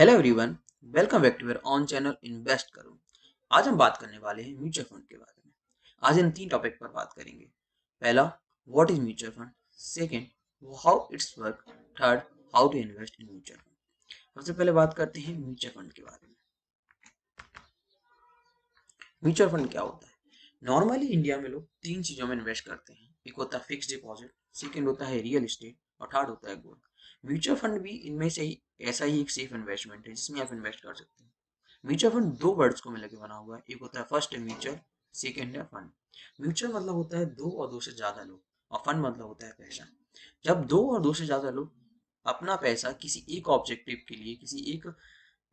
Hello everyone, welcome back to your own channel invest करो। आज हम बात करने वाले हैं म्यूचुअल फंड के बारे में। आज इन तीन टॉपिक पर बात करेंगे। पहला, what is mutual fund. Second, how it's work. Third, how to invest in mutual fund. सबसे पहले बात करते हैं म्यूचुअल फंड के बारे में। म्यूचुअल फंड क्या होता है? नॉर्मली इंडिया में लोग तीन चीजों में इन्वेस्ट करते हैं। एक होता है फिक्स डिपॉजिट, सेकंड होता है रियल एस्टेट और थर्ड होता है गोल्ड। म्यूचुअल फंड भी इनमें से ही ऐसा ही एक सेफ इन्वेस्टमेंट है जिसमें आप इन्वेस्ट कर सकते हैं। म्यूचुअल फंड दो वर्ड्स को मिलकर बना हुआ है। एक होता है फर्स्ट है म्यूचुअल, सेकंड है फंड। म्यूचुअल मतलब होता है दो और दो से ज्यादा लोग, और फंड मतलब होता है पैसा। जब दो और दो से ज्यादा लोग अपना पैसा किसी एक ऑब्जेक्टिव के लिए, किसी एक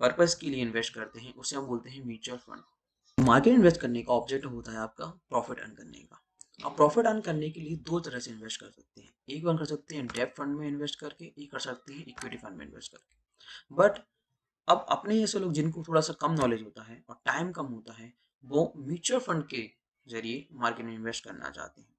पर्पस के लिए इन्वेस्ट करते हैं, उसे हम बोलते हैं म्यूचुअल फंड। मार्केट इन्वेस्ट करने का ऑब्जेक्टिव होता है आपका प्रॉफिट अर्न करने का। आप प्रॉफिट अर्न करने के लिए दो तरह से इन्वेस्ट कर सकते हैं। एक बार कर सकते हैं डेब्ट फंड में इन्वेस्ट करके, एक कर सकते हैं इक्विटी फंड में इन्वेस्ट करके। बट अब अपने जैसे लोग जिनको थोड़ा सा कम नॉलेज होता है और टाइम कम होता है, वो म्यूचुअल फंड के जरिए मार्केट में इन्वेस्ट करना चाहते हैं।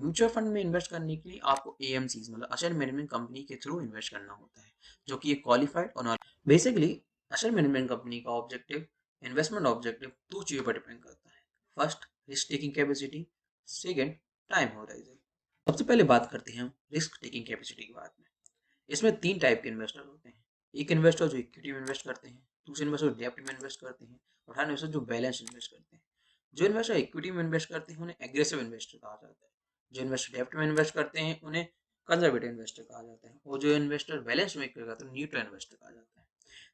म्यूचुअल फंड में इन्वेस्ट करने के लिए आपको एएमसीज मतलब एसेट मैनेजमेंट कंपनी के थ्रू इन्वेस्ट करना होता है, जो कि एक क्वालिफाइड और बेसिकली एसेट मैनेजमेंट कंपनी का ऑब्जेक्टिव, इन्वेस्टमेंट ऑब्जेक्टिव दो चीजों पर डिपेंड करता है। First, risk taking capacity. Second, time horizon. सबसे पहले बात करते हैं हम रिस्क टेकिंग कैपेसिटी के बारे में। इसमें तीन टाइप के इन्वेस्टर होते हैं। एक इन्वेस्टर जो इक्विटी में इन्वेस्ट करते हैं, दूसरे इन्वेस्टर डेब्ट में इन्वेस्ट करते हैं, और थर्ड इन्वेस्टर जो बैलेंस इन्वेस्ट करते हैं। जो इन्वेस्टर इक्विटी में इन्वेस्ट करते हैं उन्हें एग्रेसिव इन्वेस्टर कहा जाता है। जो इन्वेस्टर डेब्ट में इन्वेस्ट करते हैं उन्हें कंजर्वेटिव इन्वेस्टर कहा जाता है, और जो इन्वेस्टर बैलेंस में करते हैं न्यूट्रल इन्वेस्टर कहा जाता है।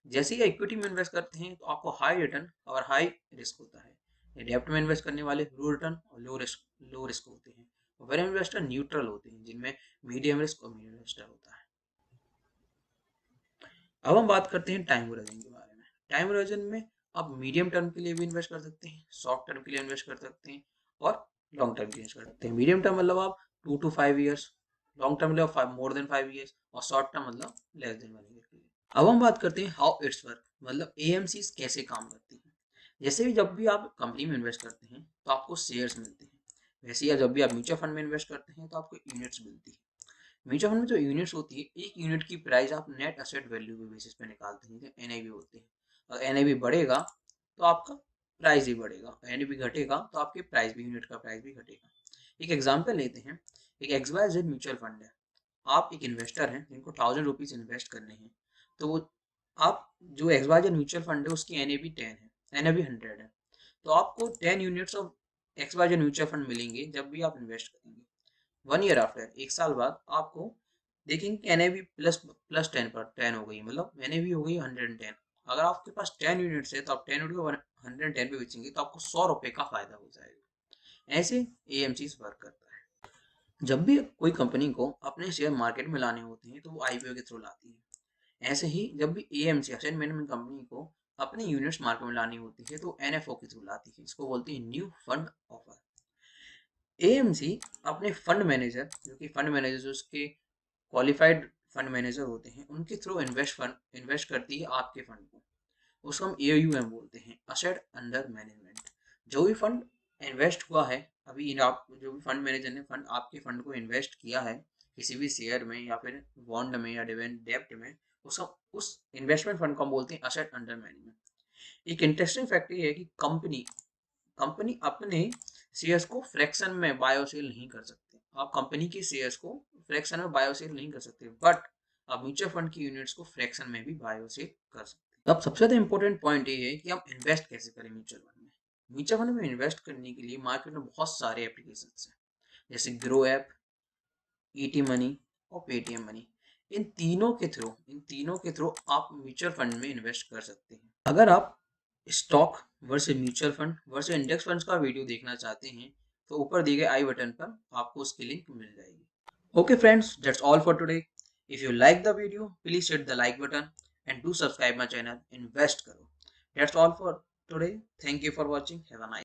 जैसे ही इक्विटी में इन्वेस्ट करते हैं तो आपको हाई रिटर्न और हाई रिस्क होता है। डेब्ट में इन्वेस्ट करने वाले लो रिटर्न और लो रिस्क होते हैं, और बैलेंस इन्वेस्टर न्यूट्रल होते हैं जिनमें मीडियम रिस्क और मीडियम इन्वेस्टर होता है। अब हम बात करते हैं टाइम होराइजन के बारे में। टाइम होराइजन में आप मीडियम टर्म के लिए भी इन्वेस्ट कर सकते हैं, शॉर्ट टर्म के लिए इन्वेस्ट कर सकते हैं, और लॉन्ग टर्म के लिए इन्वेस्ट कर सकते हैं। मीडियम टर्म मतलब आप 2 to 5 years, लॉन्ग टर्म मतलब मोर देन 5 years, और शॉर्ट टर्म मतलब लेस देन 1 year के लिए। अब हम बात करते हैं हाउ इट्स वर्क, मतलब एएमसी कैसे काम करती है। जैसे भी जब भी आप कंपनी में इन्वेस्ट करते हैं तो आपको शेयर्स मिलते हैं, वैसे ही जब भी आप म्यूचुअल फंड में इन्वेस्ट करते हैं तो आपको यूनिट्स मिलती है। म्यूचुअल फंड में जो यूनिट्स होती है, एक यूनिट की प्राइस आप नेट एसेट वैल्यू के बेसिस पे निकालते हैं, एनआईवी होती है। अगर एनआईवी बढ़ेगा तो आपका प्राइस भी बढ़ेगा, एनआईवी घटेगा तो आपके प्राइस भी, यूनिट का प्राइस भी घटेगा। एक एग्जांपल लेते हैं। एक एक्सवाईजेड म्यूचुअल फंड है। आप एक इन्वेस्टर हैं जिनको 1000 रुपीज इन्वेस्ट करने हैं, तो वो आप जो एक्सवाईजेड म्यूचुअल फंड है उसकी एनएवी 10 है, एनएवी 100 है, तो आपको 10 units of XYZ mutual fund मिलेंगे जब भी आप इन्वेस्ट करेंगे। 1 ईयर आफ्टर, एक साल बाद आपको देखेंगे कि एनएवी प्लस प्लस 10 पर 10 हो गई, मतलब एनएवी हो गई 110। अगर आपके पास 10 यूनिट्स है तो आप 10 यूनिट को 110 पे बेचेंगे तो आपको 100 रुपए का फायदा हो जाएगा। ऐसे एएमसी वर्क करता है। जब भी कोई कंपनी को अपने शेयर मार्केट में लाने होते हैं तो वो आईपीओ के थ्रू लाती है। ऐसे ही जब भी एएमसी एसेट मैनेजमेंट कंपनी को अपने यूनिट्स मार्केट में लानी होती है तो एनएफओ के थ्रू लाती है। इसको बोलते हैं न्यू फंड ऑफर। एएमसी अपने फंड मैनेजर, जो कि फंड मैनेजर जो उसके क्वालिफाइड फंड मैनेजर होते हैं, उनके थ्रू इन्वेस्ट करती है आपके फंड को। उसको हम एयूएम बोलते हैं, असेट अंडर मैनेजमेंट। जो भी फंड इन्वेस्ट हुआ है, अभी इन आप जो भी फंड मैनेजर ने फंड आपके फंड को इन्वेस्ट किया है किसी भी शेयर में या फिर बॉन्ड में या डिवेंट डेब्ट में, उसका उस इन्वेस्टमेंट फंड को हम बोलते हैं असेट अंडर मैनेजमेंट। एक इंटरेस्टिंग फैक्ट ये है कि कंपनी कंपनी अपने शेयर्स को फ्रैक्शन में बायो सेल नहीं कर सकते। आप कंपनी के शेयर्स को फ्रैक्शन में बायो सेल नहीं कर सकते, बट आप म्यूचुअल फंड की यूनिट्स को फ्रैक्शन में भी बायो सेल कर सकते हैं। अब सबसे ज्यादा इंपॉर्टेंट पॉइंट ये है कि हम इन्वेस्ट कैसे करें म्यूचुअल फंड में। म्यूचुअल फंड में इन्वेस्ट करने के लिए मार्केट में बहुत सारे एप्लीकेशन हैं, जैसे ग्रो ऐप, ईटी मनी और पेटीएम मनी। इन तीनों के थ्रू आप म्यूचुअल फंड में इन्वेस्ट कर सकते हैं। अगर आप stock versus mutual fund versus index funds का वीडियो देखना चाहते हैं तो ऊपर दिए गए आई बटन पर आपको उसकी लिंक मिल जाएगी। Okay friends, that's all for today. If you like the video please hit the like button and do subscribe my channel invest करो। That's all for today. Thank you for watching. Have a nice